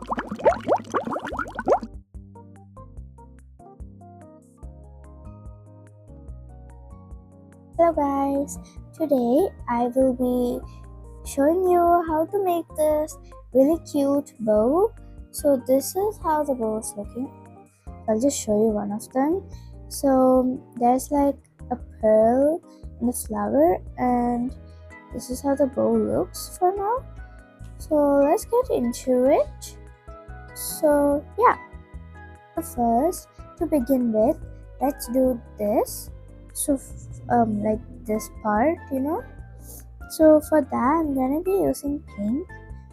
Hello guys, today I will be showing you how to make this really cute bow. So this is how the bow is looking. I'll just show you one of them. So there's like a pearl and a flower, and this is how the bow looks for now. So let's get into it. So yeah, first to begin with, let's do this. So like this part, So for that, I'm gonna be using pink,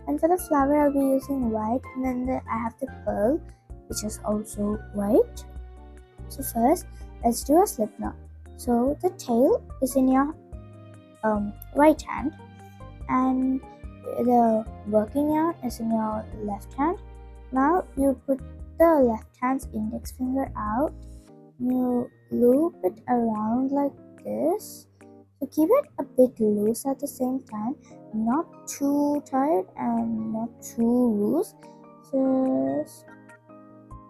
and for the flower, I'll be using white, and then I have the pearl, which is also white. So first, let's do a slip knot. So the tail is in your right hand, and the working yarn is in your left hand. Now you put the left hand's index finger out, and you loop it around like this. So keep it a bit loose at the same time, not too tight and not too loose, just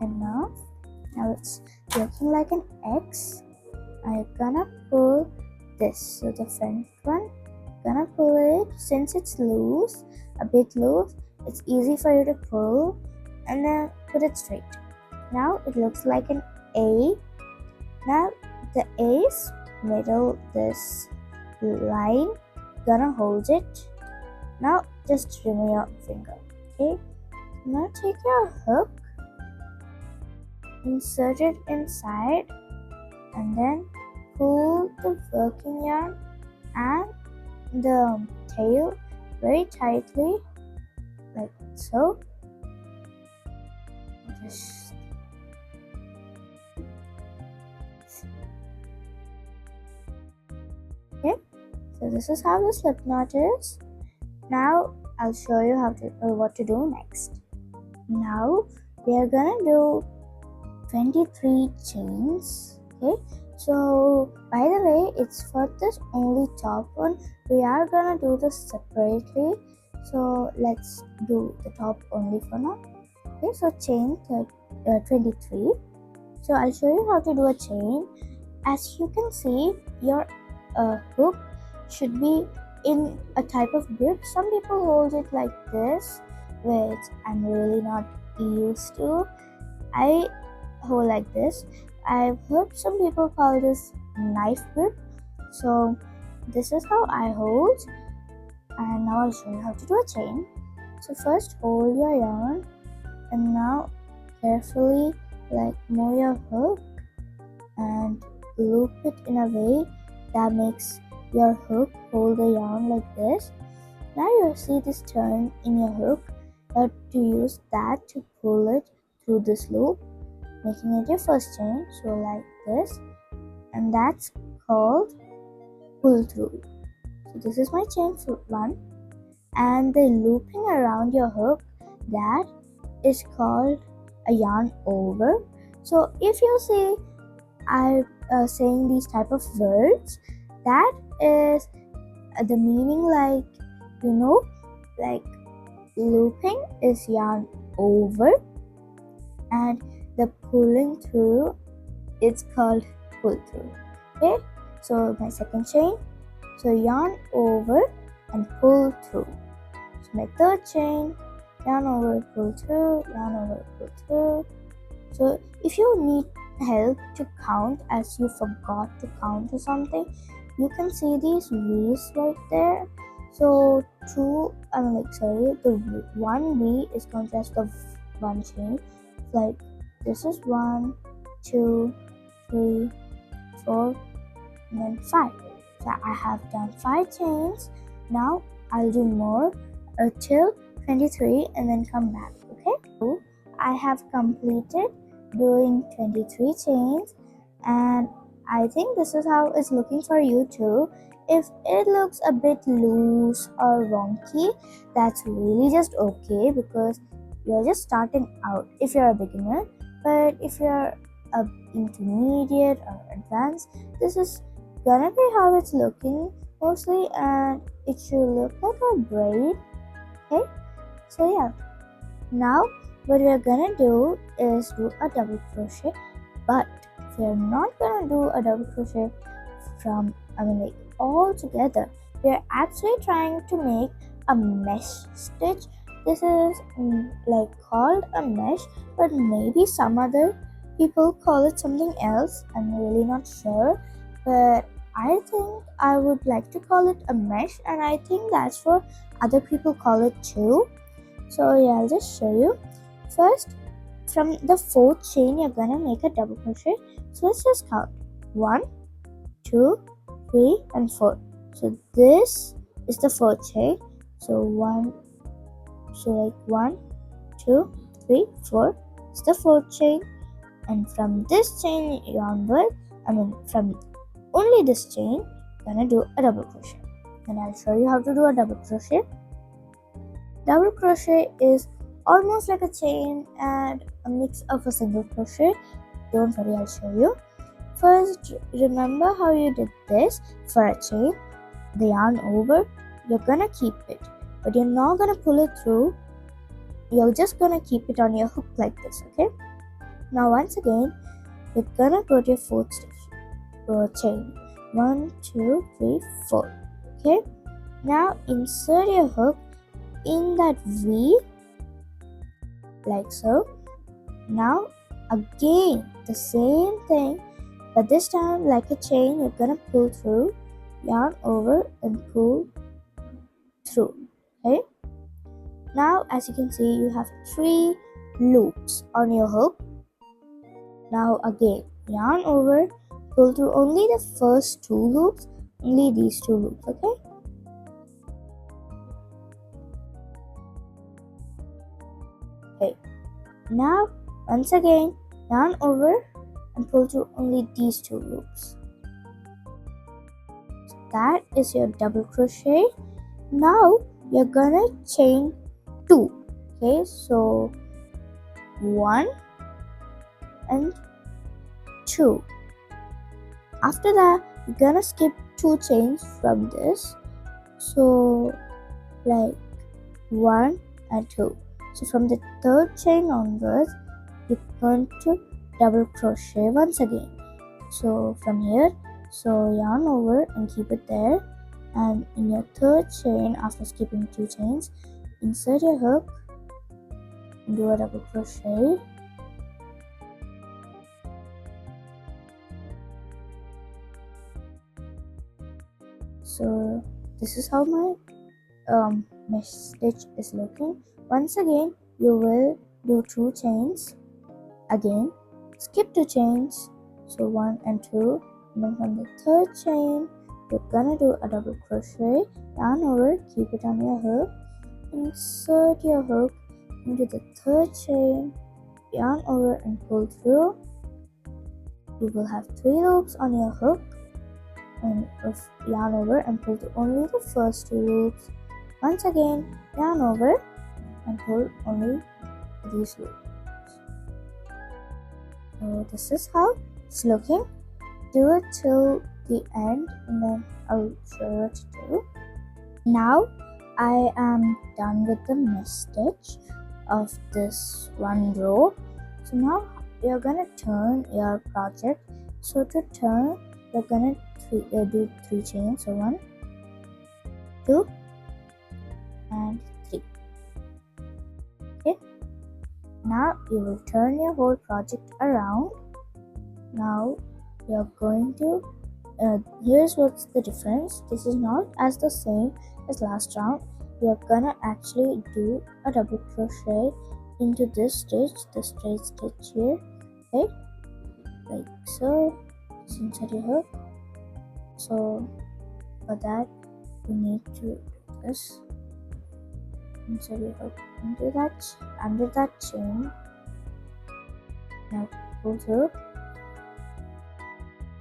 enough. Now it's looking like an X. I'm gonna pull this, so the front one, gonna pull it. Since it's loose, a bit loose, it's easy for you to pull, and then put it straight. Now it looks like an A. Now the A's middle, this line, gonna hold it. Now just remove your finger. Okay, now take your hook, insert it inside, and then pull the working yarn and the tail very tightly, like so. Just okay. So this is how the slip knot is. Now I'll show you what to do next. Now we are gonna do 23 chains. Okay. So by the way, it's for this only top one. We are gonna do this separately. So let's do the top only for now. Okay. So chain 23. So I'll show you how to do a chain. As you can see, your hook should be in a type of grip. Some people hold it like this, which I'm really not used to. I hold like this. I've heard some people call this knife grip. So this is how I hold, and now I'll show you how to do a chain. So first hold your yarn, and now carefully move your hook and loop it in a way that makes your hook hold the yarn like this. Now you'll see this turn in your hook. You have to use that to pull it through this loop, making it your first chain. So like this, and that's called pull through. So this is my chain for one, and the looping around your hook, that is called a yarn over. So if you see I'm saying these type of words, that is the meaning, like looping is yarn over, and the pulling through, it's called pull through. Okay, so my second chain, so yarn over and pull through. So my third chain, yarn over, pull through, yarn over, pull through. So if you need help to count, as you forgot to count or something, you can see these V's right there. So the one V is consist of one chain. Like this is 1, 2, 3, 4, and then 5. So I have done 5 chains. Now I'll do more till 23 and then come back. Okay, so I have completed doing 23 chains, and I think this is how it's looking for you too. If it looks a bit loose or wonky, that's really just okay, because you're just starting out if you're a beginner. But if you're a intermediate or advanced, this is gonna be how it's looking mostly, and it should look like a braid. Okay, so yeah, now what we are gonna do is do a double crochet, but we are not gonna do a double crochet from like all together. We are actually trying to make a mesh stitch. This is like called a mesh, but maybe some other people call it something else. I'm really not sure, but I think I would like to call it a mesh, and I think that's what other people call it too. So yeah, I'll just show you. First, from the fourth chain, you're gonna make a double crochet. So let's just count 1, 2, 3, and 4. So this is the fourth chain. So 1, 2, 3, 4 is the fourth chain, and from this chain onward, from only this chain, you're gonna do a double crochet. And I'll show you how to do a double crochet. Double crochet is almost like a chain and a mix of a single crochet. Don't worry, I'll show you. First, remember how you did this for a chain. The yarn over, you're gonna keep it, but you're not gonna pull it through. You're just gonna keep it on your hook like this, okay? Now once again, you're gonna go to your fourth stitch or chain. 1, 2, 3, 4. Okay? Now insert your hook in that V like so. Now again the same thing, but this time like a chain, you're gonna pull through, yarn over and pull through. Okay? Now as you can see, you have 3 loops on your hook. Now again, yarn over, pull through only the first 2 loops, only these 2 loops, okay? Okay. Now once again, yarn over and pull through only these 2 loops. So that is your double crochet. Now you're gonna chain 2. Okay, so 1 and 2. After that, you're gonna skip 2 chains from this. So like 1 and 2. So from the third chain onwards, you're going to double crochet once again. So from here, so yarn over and keep it there, and in your third chain, after skipping 2 chains, insert your hook and do a double crochet. So this is how my mesh stitch is looking. Once again, you will do 2 chains, again skip 2 chains, so 1 and 2, and then from the third chain you're gonna do a double crochet, yarn over, keep it on your hook, insert your hook into the third chain, yarn over and pull through. You will have 3 loops on your hook, and yarn over and pull through only the first 2 loops. Once again, yarn over and pull only these loops. So this is how it's looking. Do it till the end, and then I'll show you what to do. Now I am done with the mesh stitch of this one row. So now you're gonna turn your project. So to turn, you're gonna do 3 chains. So 1, 2, and 3. Okay. Now you will turn your whole project around. Now you're going to here's what's the difference. This is not as the same as last round. You're gonna actually do a double crochet into this stitch, the straight stitch here, okay, like so. Just insert your hook. So for that, you need to do this. Insert your hook into that under that chain. Now pull through,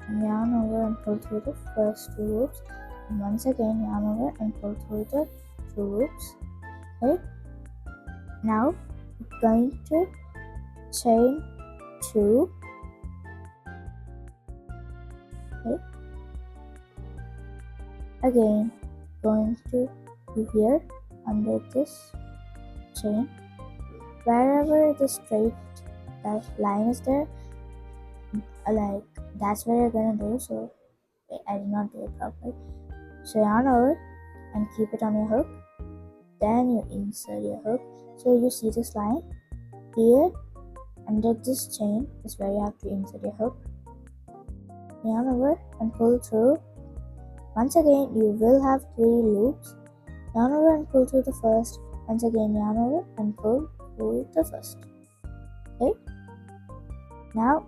and yarn over and pull through the first 2 loops, and once again yarn over and pull through the 2 loops. Okay. Now we're going to chain 2. Okay. Again, going to do here under this chain, wherever the straight that line is there, like that's where you're gonna do. So I did not do it properly. So yarn over and keep it on your hook. Then you insert your hook. So you see this line here under this chain is where you have to insert your hook. Yarn over and pull through. Once again, you will have 3 loops. Yarn over and pull through the first. Once again, yarn over and pull through the first. Okay. Now,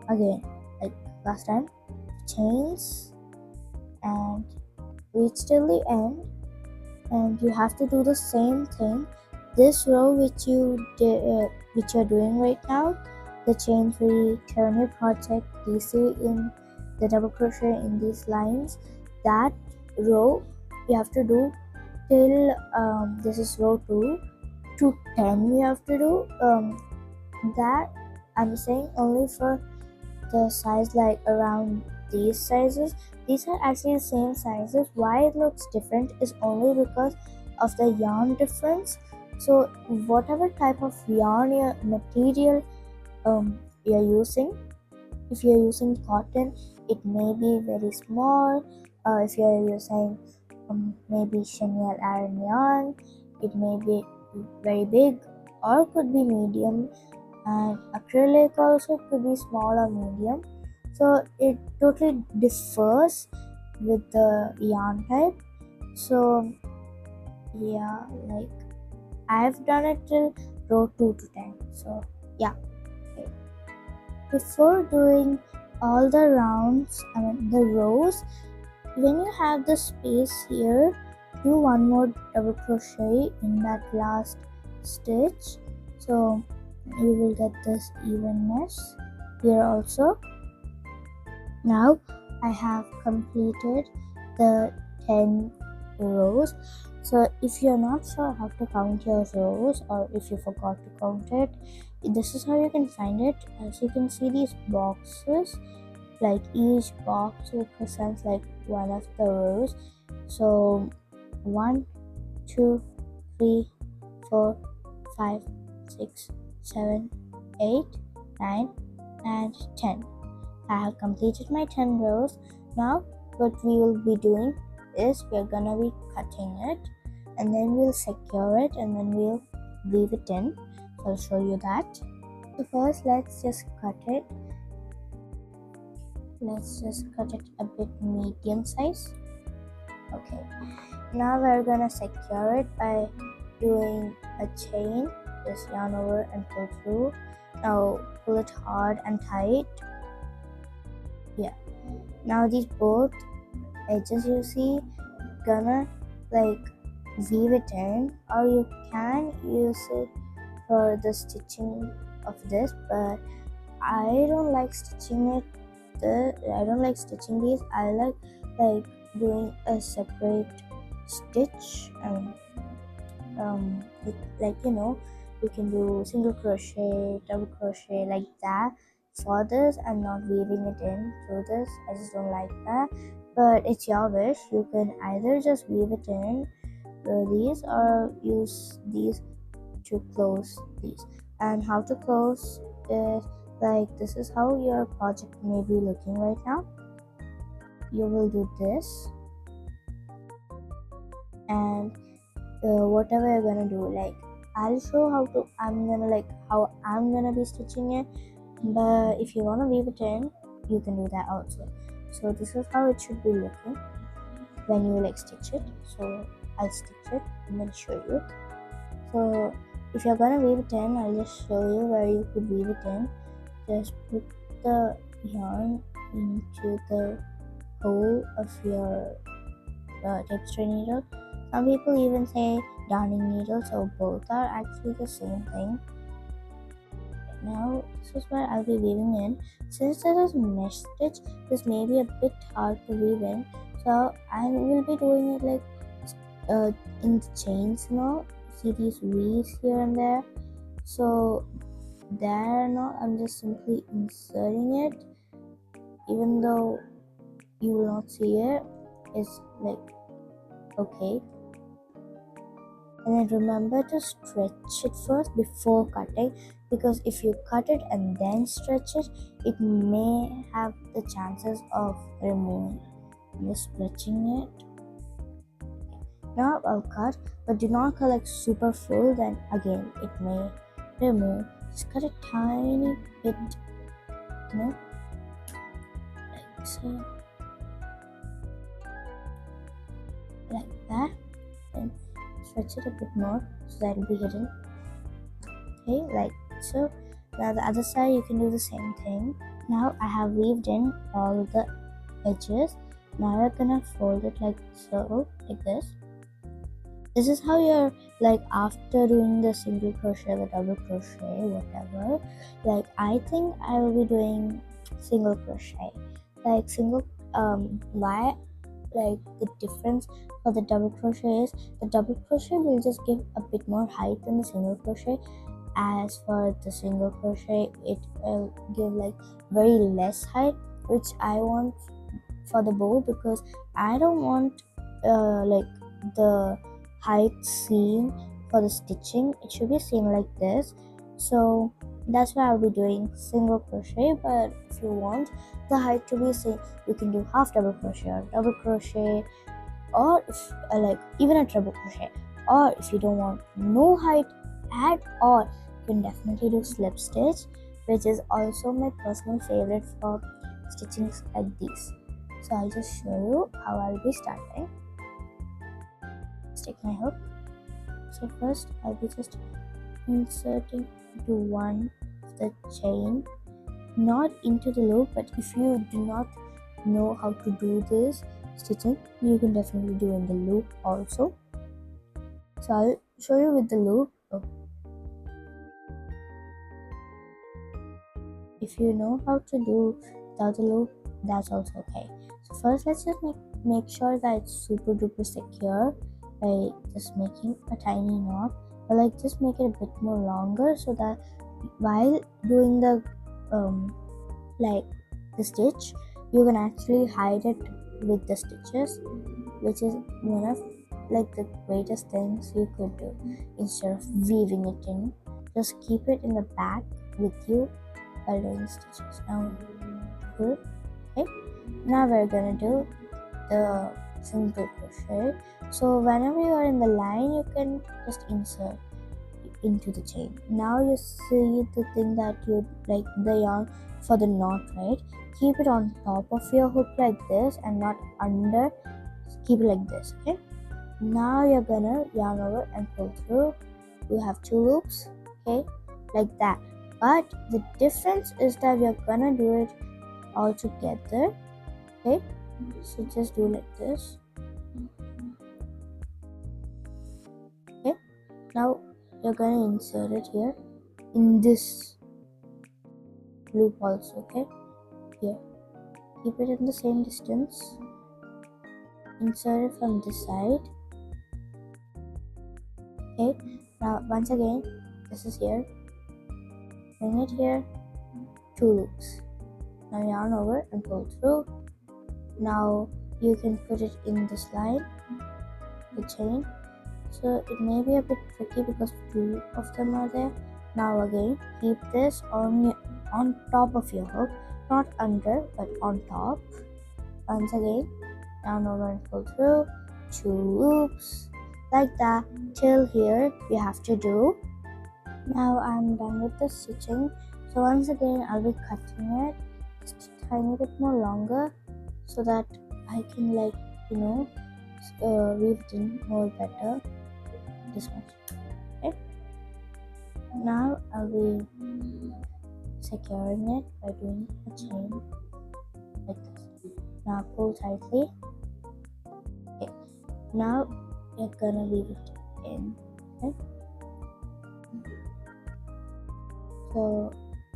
again, like last time, chains and reach till the end, and you have to do the same thing. This row which you're doing right now, the chain 3, turn your project DC in the double crochet in these lines. That row you have to do till this is row 2 to 10. You have to do that. I'm saying only for the size like around these sizes. These are actually the same sizes. Why it looks different is only because of the yarn difference. So whatever type of yarn or material you're using, if you're using cotton, it may be very small. If you're using maybe chenille iron yarn, it may be very big or could be medium. And acrylic also could be small or medium. So it totally differs with the yarn type. So yeah, like I've done it till row 2 to 10. So yeah. Okay. Before doing all the the rows, when you have the space here, do one more double crochet in that last stitch. So you will get this evenness here also. Now I have completed the 10 rows. So if you're not sure how to count your rows, or if you forgot to count it, this is how you can find it. As you can see, these boxes, like each box represents like one of the rows. So 1, 2, 3, 4, 5, 6, 7, 8, 9, and 10. I have completed my 10 rows. Now what we will be doing is we're gonna be cutting it, and then we'll secure it, and then we'll weave it in. So I'll show you that. So first let's just cut it. Let's just cut it a bit medium size. Okay, now we're gonna secure it by doing a chain. Just yarn over and pull through. Now pull it hard and tight. Yeah, now these both edges you see, gonna like weave it in, or you can use it for the stitching of this, but I don't like stitching it. I don't like stitching these. I like doing a separate stitch, and like you can do single crochet, double crochet like that for this, and not weaving it in through this. I just don't like that, but it's your wish. You can either just weave it in these, or use these to close these. And how to close is like this is how your project may be looking right now. You will do this, and whatever you're gonna do, like I'll show how I'm gonna be stitching it, but if you want to weave it in, you can do that also. So this is how it should be looking when you like stitch it. So I'll stitch it and then show you. So if you're gonna weave it in, I'll just show you where you could weave it in. Just put the yarn into the hole of your tapestry needle. Some people even say darning needle, so both are actually the same thing. Now this is where I'll be weaving in. Since this is mesh stitch, this may be a bit hard to weave in, so I will be doing it like in the chains. See these V's here and there, so there I'm just simply inserting it, even though you will not see it. It's like okay. And then remember to stretch it first before cutting, because if you cut it and then stretch it, it may have the chances of removing. I'm just stretching it. Now I'll cut, but do not cut like super full, then again it may remove. Just cut a tiny bit, like so, like that. Then stretch it a bit more so that it'll be hidden. Okay, like so. Now the other side you can do the same thing. Now I have weaved in all the edges. Now you're gonna fold it like so, like this. This is how you're like after doing the single crochet, the double crochet, whatever. Like I think I will be doing single crochet. Like single why like the difference for the double crochet is the double crochet will just give a bit more height than the single crochet. As for the single crochet, it will give like very less height, which I want for the bow, because I don't want like the height seen for the stitching. It should be seen like this. So that's why I'll be doing single crochet. But if you want the height to be seen, you can do half double crochet or double crochet, or if, like even a treble crochet. Or if you don't want no height at all, you can definitely do slip stitch, which is also my personal favorite for stitchings like these. So I'll just show you how I'll be starting. Let's take my hook. So first I'll be just inserting into one of the chain, not into the loop, but if you do not know how to do this stitching, you can definitely do in the loop also. So I'll show you with the loop. If you know how to do without the loop, that's also okay. So first let's just make sure that it's super duper secure by just making a tiny knot, but like just make it a bit more longer so that while doing the like the stitch, you can actually hide it with the stitches, which is one of like the greatest things you could do. Instead of weaving it in, just keep it in the back with you while doing stitches. Now good. Okay, now we're gonna do the single crochet. So whenever you are in the line, you can just insert into the chain. Now you see the thing that you like the yarn for the knot, right? Keep it on top of your hook like this and not under. Keep it like this. Okay, now you're gonna yarn over and pull through. You have 2 loops, okay, like that. But the difference is that we're gonna do it all together. Okay, so just do like this. Okay, now you're gonna insert it here in this loop also. Okay, here, keep it in the same distance. Insert it from this side. Okay, now once again, this is here. Bring it here. 2 loops. Now yarn over and pull through. Now you can put it in this line, the chain. So it may be a bit tricky because 2 of them are there. Now again, keep this on top of your hook, not under but on top. Once again, yarn over and pull through. 2 loops, like that till here you have to do. Now I'm done with the stitching. So once again, I'll be cutting it just a tiny bit more longer so that I can weave it in more better. This much. Okay. Now I'll be securing it by doing a chain like this. Now pull tightly. Okay. Now you're gonna weave it in. Okay. So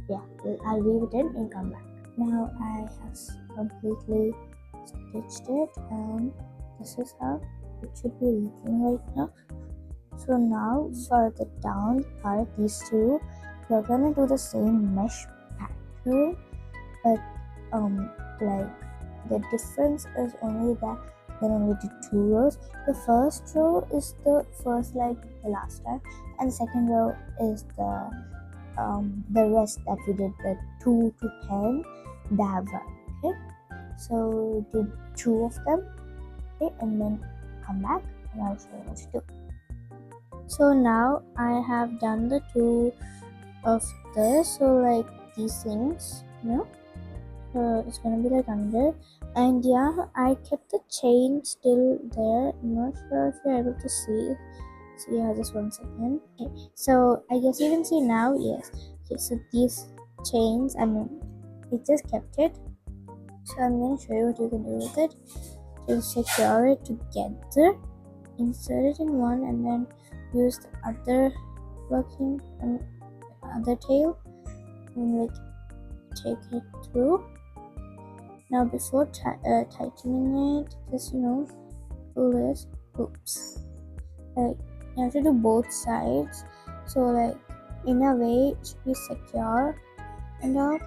yeah, I'll weave it in and come back. Now I have completely stitched it, and this is how it should be looking right now. So now for the down part, these 2, we're gonna do the same mesh pattern, but like the difference is only that then only do 2 rows. The first row is the first like the last time, and the second row is the rest that we did, the 2 to 10 that one. Okay, so do 2 of them. Okay, and then come back and I'll show you what to do. So now I have done the 2 of this, so like these things, it's gonna be like under, and yeah, I kept the chain still there. I'm not sure if you're able to see. So yeah, just 1 second. Okay, so I guess you can see now. Yes. Okay, so these chains, I mean, I just kept it. So I'm gonna show you what you can do with it. To secure it together, insert it in one, and then use the other working and other tail, and like take it through. Now before tightening it, just pull this. Oops. Like you have to do both sides, so like in a way it should be secure and all.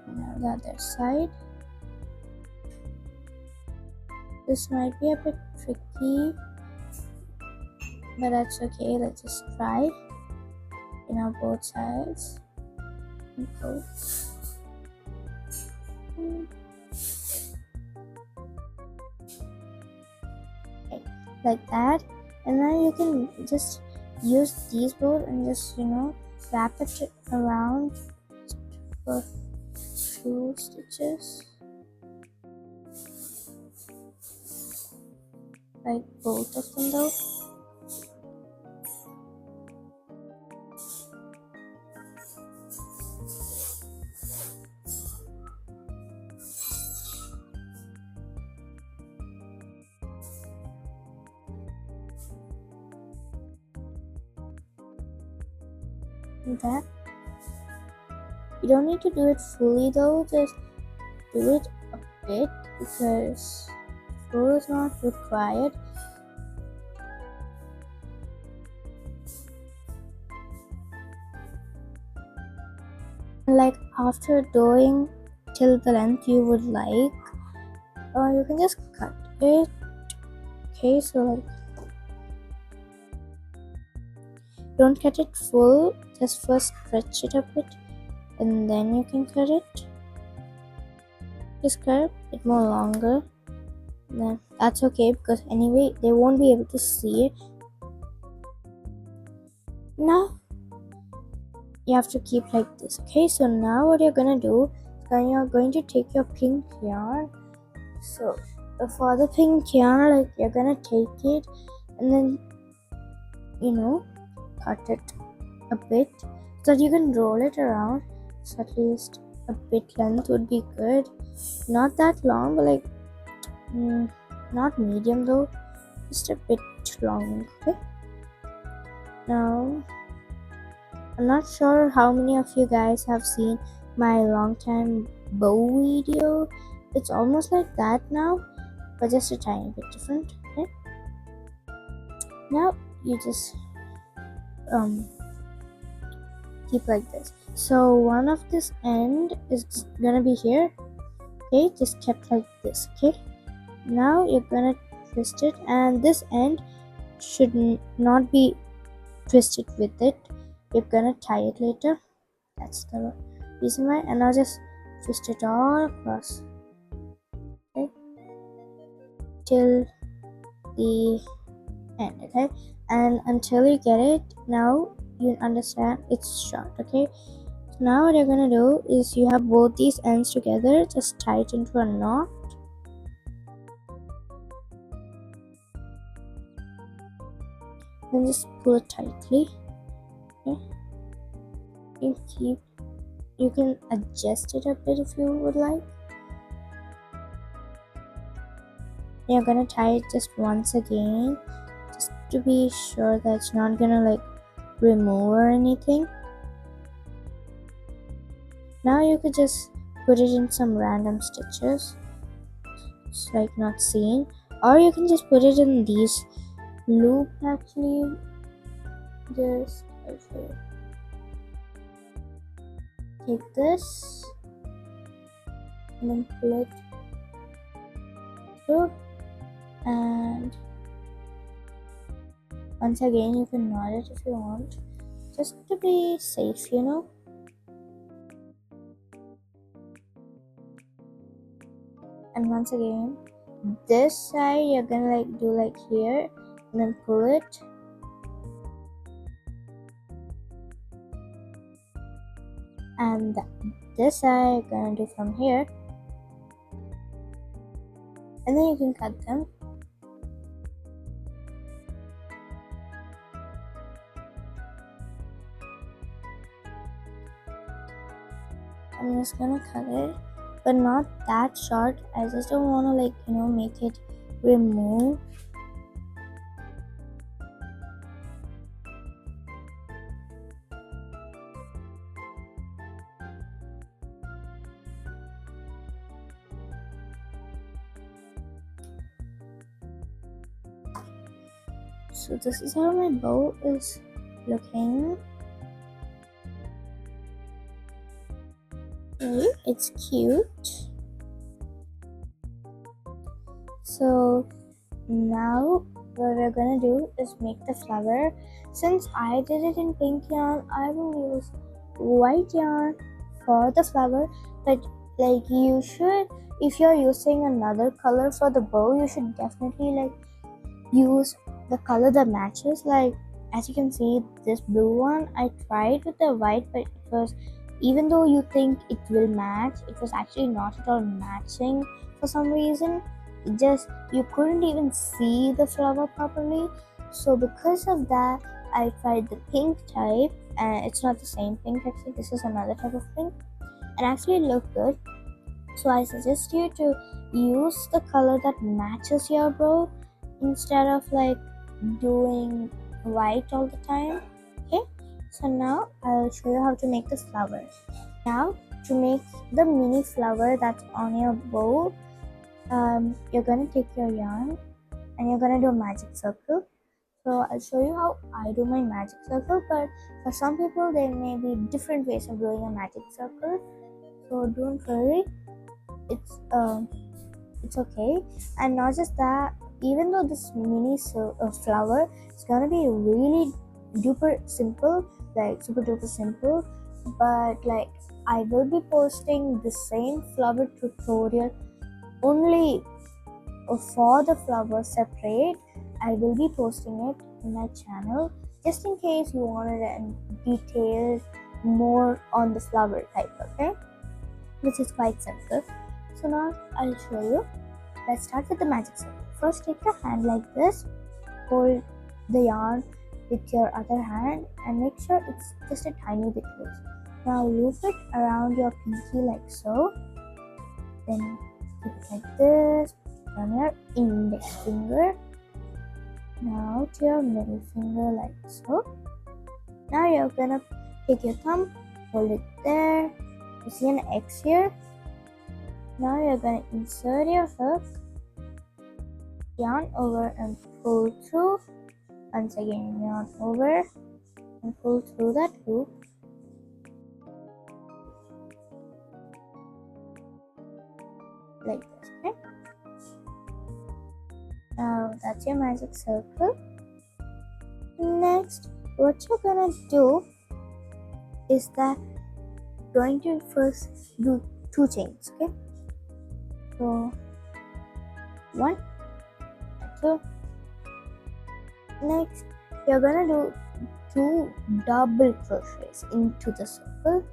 Now the other side. This might be a bit tricky, but that's okay. Let's just try. Both sides. And go. Okay, like that. And now you can just use these both and just wrap it around for 2 stitches, like both of them though. That you don't need to do it fully though, just do it a bit because full is not required. Like after doing till the length you would like, or you can just cut it. Okay, so like don't cut it full, just first stretch it a bit and then you can cut it. Just cut it more longer, then that's okay because anyway they won't be able to see it. Now you have to keep like this. Okay, so now what you're gonna do, then you're going to take your pink yarn. So for the pink yarn, like you're gonna take it and then cut it a bit so that you can roll it around. So at least a bit length would be good, not that long, but like not medium though, just a bit long. Okay, now I'm not sure how many of you guys have seen my long time bow video. It's almost like that now, but just a tiny bit different. Okay, now you just keep like this. So one of this end is gonna be here. Okay, just kept like this. Okay, now you're gonna twist it, and this end should not be twisted with it. You're gonna tie it later. That's the reason why. And I'll just twist it all across, okay, till the end. Okay, and until you get it, now you understand it's short. Okay, so now what you're gonna do is you have both these ends together, just tie it into a knot. Then just pull it tightly. Okay, you can adjust it a bit if you would like. You're gonna tie it just once again, just to be sure that it's not gonna like remove or anything. Now you could just put it in some random stitches, it's like not seen, or you can just put it in these loop. Actually, just take this and then pull it through, and once again you can knot it if you want, just to be safe, you know. And once again, this side you're gonna like do like here, and then pull it, and this side you're gonna do from here, and then you can cut them. I'm just gonna cut it, but not that short. I just don't want to like, you know, make it remove. So this is how my bow is looking. Okay, it's cute. So now what we're gonna do is make the flower. Since I did it in pink yarn, I will use white yarn for the flower. But like you should, if you're using another color for the bow, you should definitely like use the color that matches. Like as you can see, this blue one, I tried with the white, but it was, even though you think it will match, it was actually not at all matching for some reason. It just, you couldn't even see the flower properly. So because of that, I tried the pink type, and it's not the same pink actually, this is another type of pink, and actually it looked good. So I suggest you to use the color that matches your bow instead of like doing white all the time. Okay, so now I'll show you how to make the flower. Now to make the mini flower that's on your bow, you're gonna take your yarn and you're gonna do a magic circle. So I'll show you how I do my magic circle, but for some people there may be different ways of doing a magic circle, so don't worry, it's okay. And not just that, even though this mini flower is gonna be really duper simple, like super duper simple, but like I will be posting the same flower tutorial only for the flower separate. I will be posting it in my channel just in case you wanted a detailed more on the flower type, okay, which is quite simple. So now I'll show you. Let's start with the magic circle. First, take your hand like this, hold the yarn with your other hand and make sure it's just a tiny bit loose. Now loop it around your pinky like so, then keep it like this on your index finger, now to your middle finger like so. Now you're gonna take your thumb, hold it there, you see an X here. Now you're gonna insert your hook, yarn over and pull through. Once again, yarn over and pull through that loop. Like this, okay? Now that's your magic circle. Next, what you're gonna do is that going to first do 2 chains, okay? So 1 and 2. Next, you're gonna do 2 double crochets into the circle,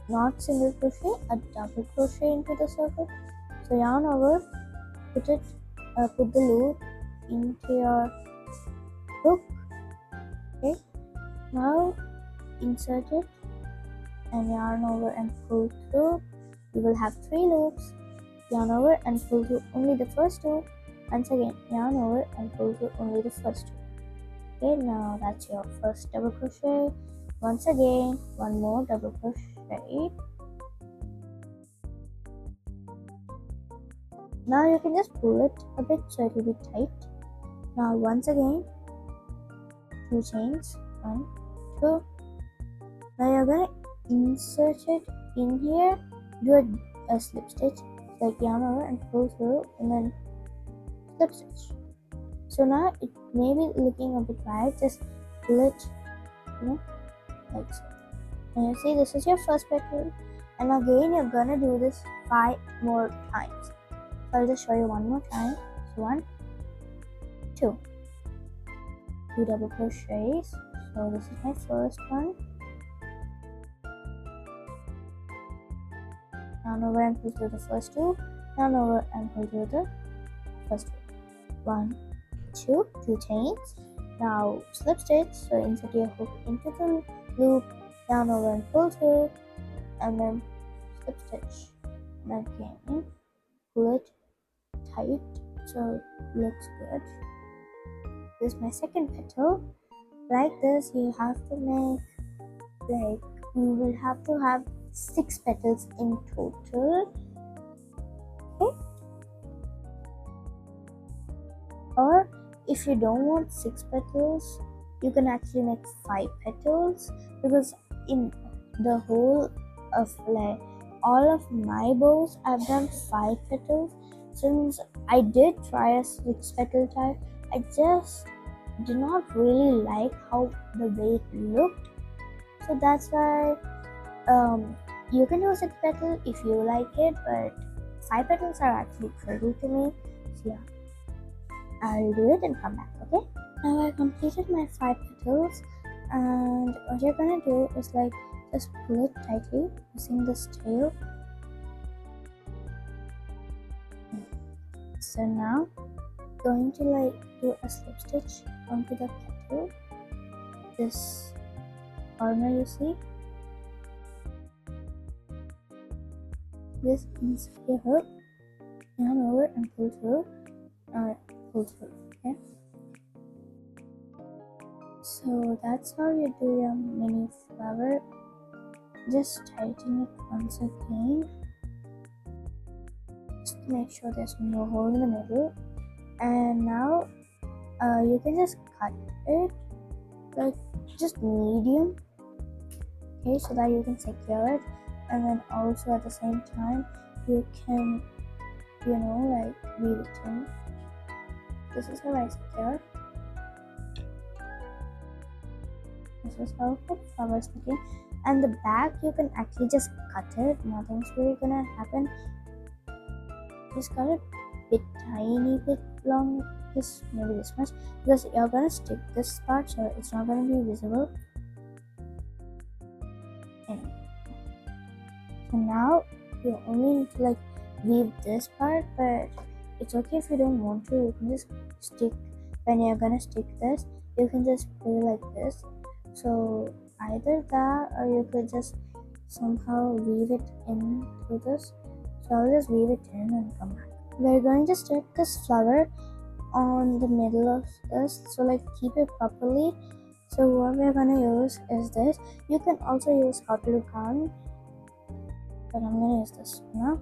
not single crochet, a double crochet into the circle. So yarn over, put the loop into your hook. Okay, now insert it and yarn over and pull through. You will have 3 loops. Yarn over and pull through only the first 2. Once again, yarn over and pull through only the first 2. Okay, now that's your first double crochet. Once again, 1 more double crochet. Now you can just pull it a bit so it will be tight. Now once again, 2 chains, 1, 2. Now you're gonna insert it in here, do a a slip stitch, like yarn over and pull through and then slip stitch. So now it may be looking a bit wide, just pull it, like so. And you see, this is your first petal, and again you're gonna do this 5 more times. So I'll just show you one more time. So 1, 2 double crochets. So this is my first one. Yarn over and pull through the first 2. Yarn over and pull through the first 2. 1, 2 chains. Now slip stitch. So insert your hook into the loop, yarn over and pull through, and then slip stitch. And again, pull it tight so it looks good. This is my second petal. Like this, you have to make, like, you will have to have 6 petals in total. Okay. Or if you don't want 6 petals, you can actually make 5 petals, because in the whole of like all of my bows I've done 5 petals. Since I did try a 6 petal type, I just did not really like how the way it looked. So that's why you can do 6 petals if you like it, but 5 petals are actually pretty to me. So yeah, I'll do it and come back. Okay, now I completed my 5 petals, and what you're gonna do is like just pull it tightly using this tail. So now going to like do a slip stitch onto the petal, this corner you see, this inside your hook, yarn over and pull through, okay. So that's how you do your mini flower. Just tighten it once again, just to make sure there's no hole in the middle. And now you can just cut it like just medium, okay, so that you can secure it, and then also at the same time you can, like weave it in. This is how I secure. This is how the flowers looking. And the back, you can actually just cut it. Nothing's really gonna happen. Just cut it a tiny bit long, just maybe this much, because you're gonna stick this part, so it's not gonna be visible. Anyway. So now you only need to like weave this part, but it's okay if you don't want to. You can just stick, when you're gonna stick this, you can just put it like this. So either that, or you could just somehow weave it in through this. So I'll just weave it in and come back. We're going to stick this flower on the middle of this, so like keep it properly. So what we're gonna use is this. You can also use hot glue gun, but I'm gonna use this now.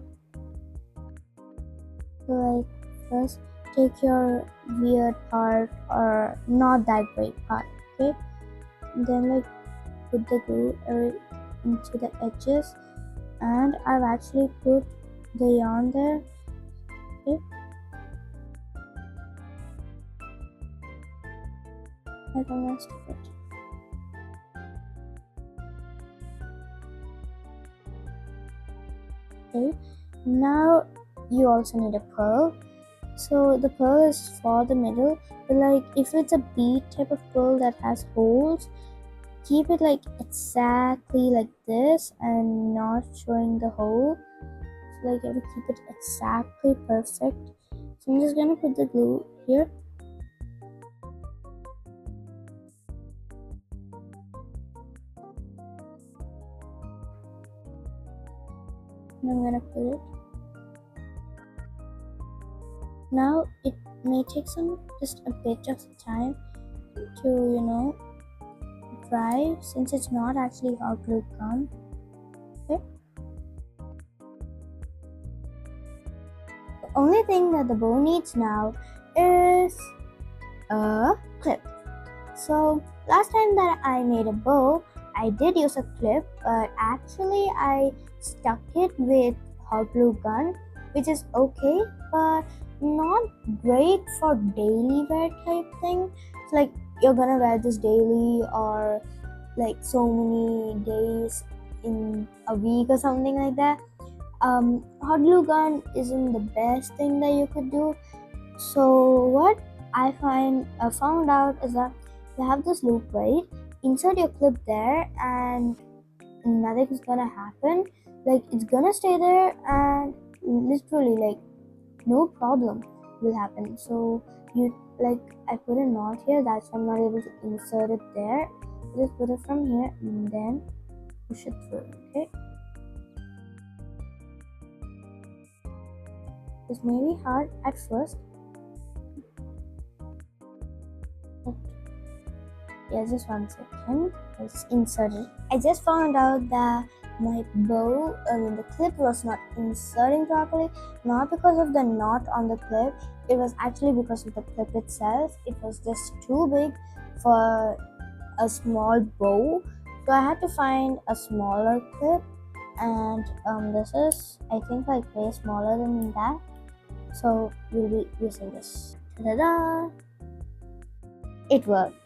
So like first take your weird part or not that great part, okay? And then like put the glue into the edges, and I've actually put the yarn there, okay? Like I'm gonna stick it. Okay, now you also need a pearl. So the pearl is for the middle, but like if it's a bead type of pearl that has holes, keep it like exactly like this and not showing the hole. So like you have to keep it exactly perfect. So I'm just gonna put the glue here. And I'm gonna put it. Now it may take just a bit of time to dry, since it's not actually hot glue gun. Okay. The only thing that the bow needs now is a clip. So last time that I made a bow, I did use a clip, but actually I stuck it with hot glue gun, which is okay, but not great for daily wear type thing. It's like you're gonna wear this daily or like so many days in a week or something like that. Hot glue gun isn't the best thing that you could do. So what I found out is that you have this loop, right? Insert your clip there and nothing's gonna happen. Like it's gonna stay there and literally like no problem will happen. So you like I put a knot here, that's why I'm not able to insert it there. Just put it from here and then push it through, okay? This may be hard at first, but yeah, just 1 second. Let's insert it. I just found out that my the clip was not inserting properly, not because of the knot on the clip. It was actually because of the clip itself. It was just too big for a small bow, so I had to find a smaller clip, and this is I think like way smaller than that, so we'll be using this. Ta-da! It worked.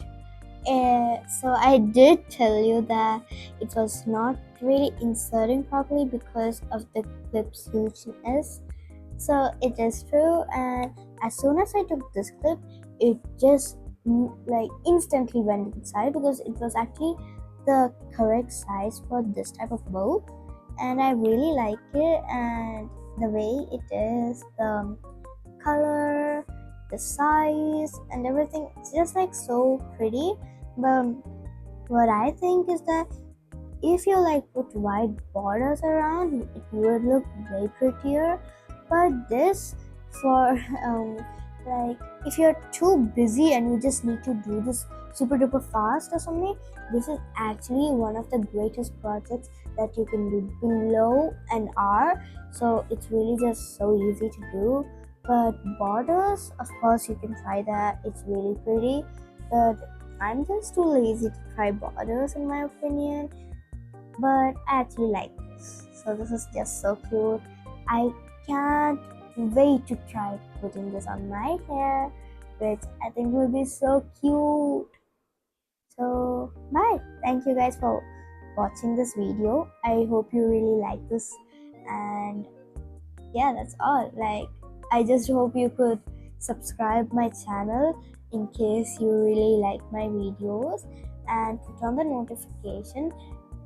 So I did tell you that it was not really inserting properly because of the clip's hugeness. So it is true, and as soon as I took this clip, it just like instantly went inside because it was actually the correct size for this type of bow, and I really like it, and the way it is, the color, the size, and everything, it's just like so pretty. But what I think is that if you like put white borders around, it would look way prettier. But this for like if you're too busy and you just need to do this super duper fast or something, this is actually one of the greatest projects that you can do below an hour. So it's really just so easy to do. But borders, of course, you can try that. It's really pretty, but I'm just too lazy to try borders in my opinion. But I actually like this. So this is just so cute. I can't wait to try putting this on my hair, which I think will be so cute. So bye. Thank you guys for watching this video. I hope you really like this, and yeah, that's all. Like I just hope you could subscribe my channel in case you really like my videos, and put on the notification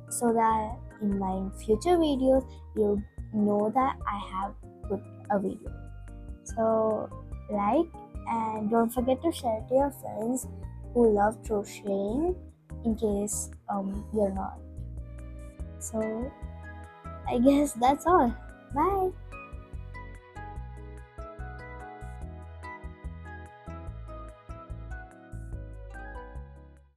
so that in my future videos you'll know that I have put a video. So like, and don't forget to share to your friends who love crocheting in case you're not. So I guess that's all. Bye.